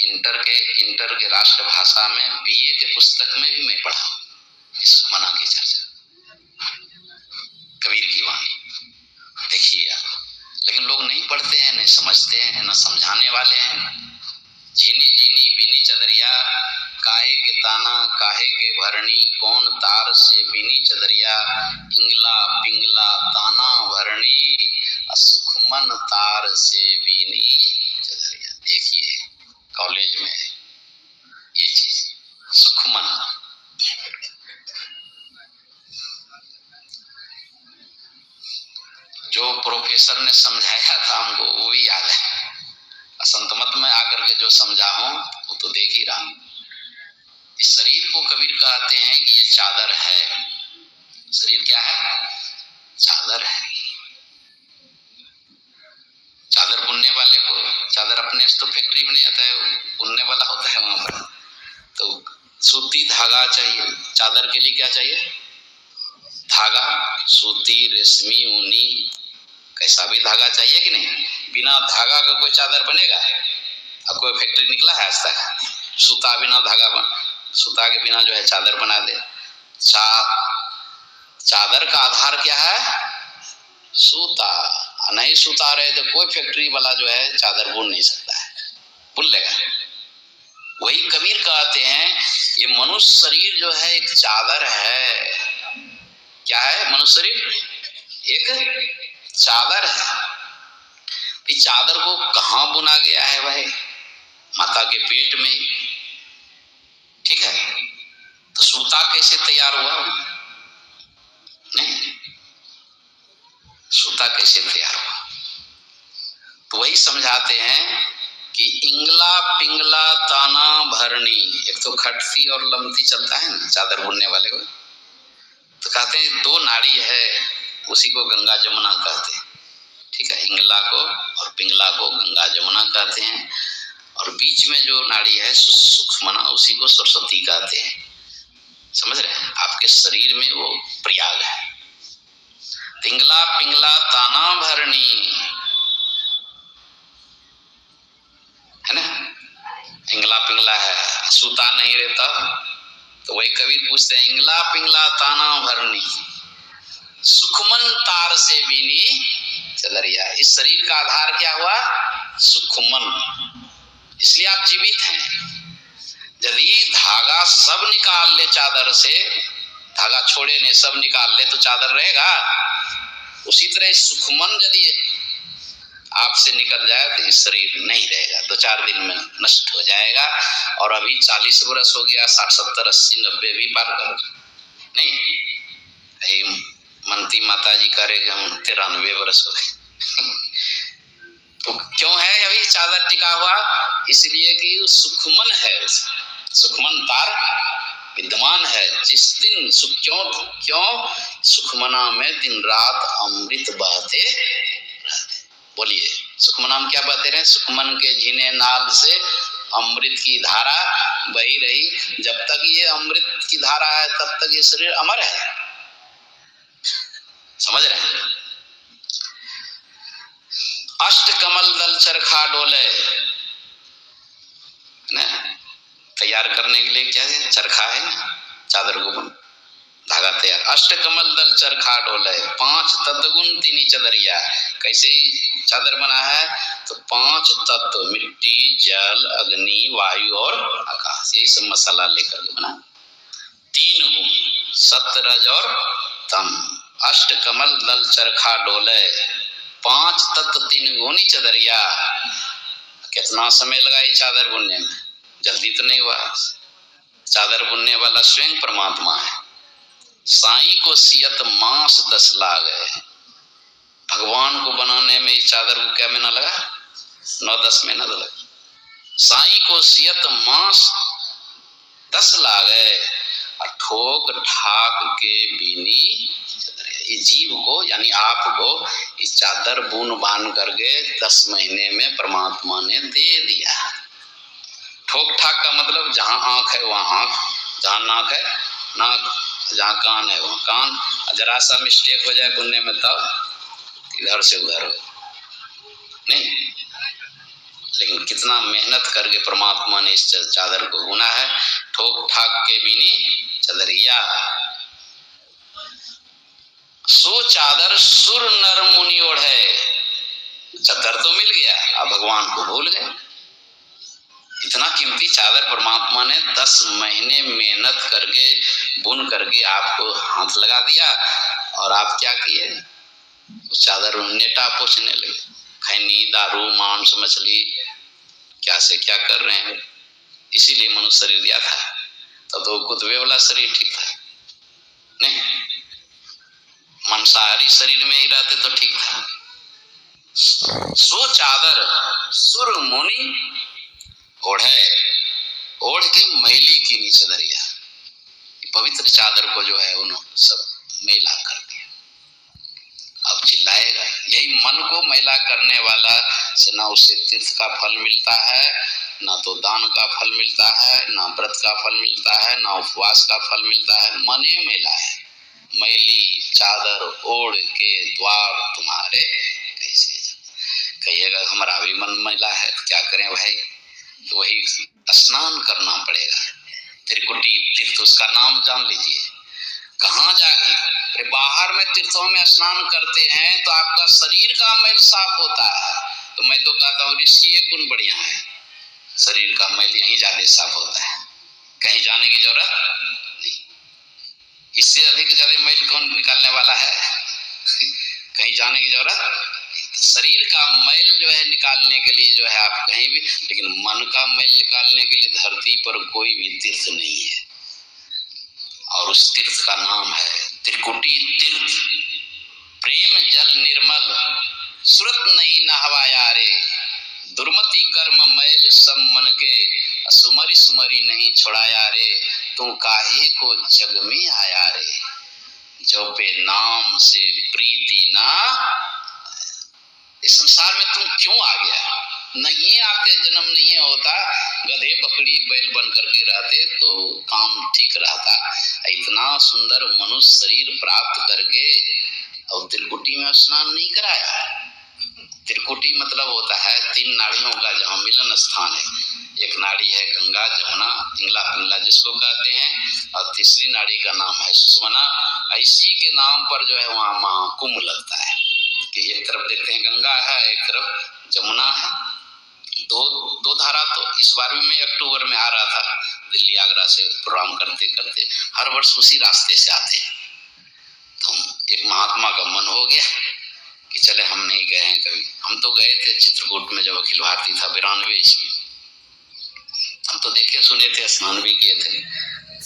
Inter के राष्ट्रभाषा में बीए के पुस्तक में भी मैं पढ़ा इस मना की चर्चा, कबीर की वाणी। देखिए आप, लेकिन लोग नहीं पढ़ते हैं, नहीं समझते हैं, न समझाने वाले हैं। झीनी झीनी बीनी चदरिया, काहे के ताना काहे के भरणी, कौन तार से बीनी चदरिया, इंगला पिंगला ताना भरणी, सुखमन तार से बीनी चदरिया। देखिए कॉलेज में ये चीज सुखमन, जो प्रोफेसर ने समझाया था हमको वो भी याद है। संत मत में आकर के जो समझा हूं वो तो देख ही रहा। इस शरीर को कबीर कहते हैं कि ये चादर है। शरीर क्या है? चादर है। चादर बुनने वाले को, चादर अपने से तो फैक्ट्री में नहीं आता है, बुनने वाला होता है वहां पर। तो सूती धागा चाहिए। चादर के लिए क्या चाहिए? धागा, सूती, रेशमी, ऊनी, कैसा भी धागा चाहिए कि नहीं। बिना धागा का कोई चादर बनेगा? अब कोई फैक्ट्री निकला है आज तक? सूता बिना धागा बन, सूता के बिना जो है चादर बना दे। चादर का आधार क्या है? सूता। नहीं सूता रहे तो कोई फैक्ट्री वाला जो है चादर बुन नहीं सकता है, बुन लेगा। वही कबीर कहते हैं ये मनुष्य शरीर जो है एक चादर है। क्या है? मनुष्य शरीर एक चादर है। इस चादर को कहां बुना गया है भाई? माता के पेट में। ठीक है, तो सूता कैसे तैयार हुआ? नहीं, सूता कैसे तैयार हुआ? तो वही समझाते हैं कि इंगला पिंगला ताना भरणी, एक तो खटती और लमती चलता है ना चादर बुनने वाले को। तो कहते हैं दो नाड़ी है, उसी को गंगा जमुना कहते हैं। ठीक है, इंगला को और पिंगला को गंगा जमुना कहते हैं, और बीच में जो नाड़ी है सुखमना, उसी को सरस्वती कहते हैं। समझ रहे हैं? आपके शरीर में वो प्रयाग है। इंगला पिंगला ताना भरणी है ना, इंगला पिंगला है, सूता नहीं रहता। तो वही कबीर पूछते हैं इंगला पिंगला ताना भरनी, सुखमन तार से बीनी चदरिया। इस शरीर का आधार क्या हुआ? सुखमन। इसलिए आप जीवित हैं। यदि धागा सब निकाल ले चादर से, धागा छोड़े नहीं सब निकाल ले तो चादर रहेगा? उसी तरह सुखमन यदि आपसे निकल जाए तो इस शरीर नहीं रहेगा, 2-4 दिन में नष्ट हो जाएगा। और अभी 40 वर्ष हो गया, 60 70 80 90 भी पार कर नहीं। मंती माता जी कह रहे कि हम 93 वर्ष हो गए। तो क्यों है अभी चादर टिका हुआ? इसलिए कि सुखमन है, सुखमन तार विद्यमान है। जिस दिन क्यों सुखमना में दिन रात अमृत बहते रहते। बोलिए सुखमना में क्या बहते रहे? सुखमन के झीने नाल से अमृत की धारा बही रही। जब तक ये अमृत की धारा है तब तक ये शरीर अमर है। समझ रहे हैं? अष्ट कमल दल चरखा डोले ना, तैयार करने के लिए क्या है? चरखा है ना, चादर को धागा तैयार। अष्ट कमल दल चरखा डोले, 5 तत्गुण तीनी चदरिया। कैसे चादर बना है? तो 5 तत्व, मिट्टी, जल, अग्नि, वायु और आकाश, यही सब मसाला लेकर के बना। 3 गुण, सत्य रज और तम। अष्ट कमल दल चरखा डोले, 5 तत्व 3 गुणी चदरिया। कितना समय लगा ये चादर बुनने में? जल्दी तो नहीं हुआ। चादर बुनने वाला स्वयं परमात्मा है। साईं को सियत मास 10 लागे। भगवान को बनाने में इस चादर को क्या महीना लगा? 9-10 महीना तो लगा। साईं को सियत मास 10 लागे, ठोक ठाक के बीनी। ये जीव को यानी आपको इस चादर बुन बांध करके 10 महीने में परमात्मा ने दे दिया। ठोक ठाक का मतलब जहां आंख है वहां आंख, जहां नाक है नाक, जहां कान है वहां कान। जरा सा मिस्टेक हो जाए बुनने में तब इधर से उधर हो, नहीं, लेकिन कितना मेहनत करके परमात्मा ने इस चादर को बुना है। ठोक ठाक के बीनी चदरिया, सो चादर सुर नर मुनि ओढ़े। चादर तो मिल गया, अब भगवान को भूल गए। इतना कीमती चादर परमात्मा ने 10 महीने मेहनत करके बुन करके आपको हाथ लगा दिया, और आप क्या किए? उस चादर में नेटा पोछने लगे। खैनी, दारू, मांस, मछली, क्या से क्या कर रहे हैं। इसीलिए मनुष्य शरीर दिया था, तब तो कुत्ते वाला शरीर ठीक था। नहीं, मांसाहारी शरीर में ही रहते तो ठीक था। सो चादर सुर मुनि ओढ़े, ओढ़ के मैली की नीचे दरिया। पवित्र चादर को जो है उन्होंने सब मैला कर दिया। अब चिल्लाएगा। यही मन को मैला करने वाला से ना उसे तीर्थ का फल मिलता है, ना तो दान का फल मिलता है, ना व्रत का फल मिलता है, ना उपवास का फल मिलता है। मन ही मैला है। मैली चादर ओढ़ के द्वार तुम्हारे कैसे जाऊं। कहिएगा हमारा भी मन मैला है, क्या करें भाई? तो वही स्नान करना पड़ेगा। त्रिकुटी तीर्थ, उसका नाम जान लीजिए। कहाँ जाके? अरे बाहर में तीर्थों में स्नान करते हैं तो आपका शरीर का मैल साफ होता है। तो मैं तो कहता हूँ ऋषि गुण बढ़िया है, शरीर का मैल यहीं ज्यादा साफ होता है, कहीं जाने की जरूरत नहीं। इससे अधिक ज्यादा मैल कौन निकालने वाला है? कहीं जाने की जरूरत। शरीर का मैल जो है निकालने के लिए जो है आप कहीं भी, लेकिन मन का मैल निकालने के लिए धरती पर कोई भी तीर्थ नहीं है, और उस तीर्थ का नाम है त्रिकुटी तीर्थ। प्रेम जल निर्मल सुरत नहीं नहवाया रे, दुर्मति कर्म मैल सब मन के, सुमरी सुमरी नहीं छोड़ाया रे, तू काहे को जग में आया रे, जो पे नाम से प्रीति ना। इस संसार में तुम क्यों आ गया? नहीं आते, जन्म नहीं होता, गधे बकरी बैल बन करके रहते तो काम ठीक रहता। इतना सुंदर मनुष्य शरीर प्राप्त करके और त्रिकुटी में स्नान नहीं कराया। त्रिकुटी मतलब होता है 3 नाड़ियों का जहाँ मिलन स्थान है। एक नाड़ी है गंगा जमुना इंगला पिंगला जिसको कहते हैं, और तीसरी नाड़ी का नाम है सुषमना। इसी के नाम पर जो है वहाँ महाकुंभ लगता है कि एक तरफ देखते हैं गंगा है, एक तरफ जमुना है। दो धारा। तो इस बार भी मैं अक्टूबर में आ रहा था दिल्ली आगरा से प्रोग्राम करते करते, हर वर्ष उसी रास्ते से आते हैं। तो एक महात्मा का मन हो गया कि चले, हम नहीं गए हैं कभी। हम तो गए थे चित्रकूट में जब अखिल भारती था 92 ईस्वी। हम तो देखे सुने थे, स्नान भी किए थे।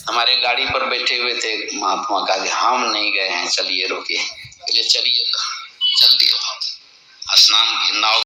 हमारे गाड़ी पर बैठे हुए थे महात्मा का, हम नहीं गए हैं, चलिए रोकिए। चलिए तो चल दिए, स्नान नाव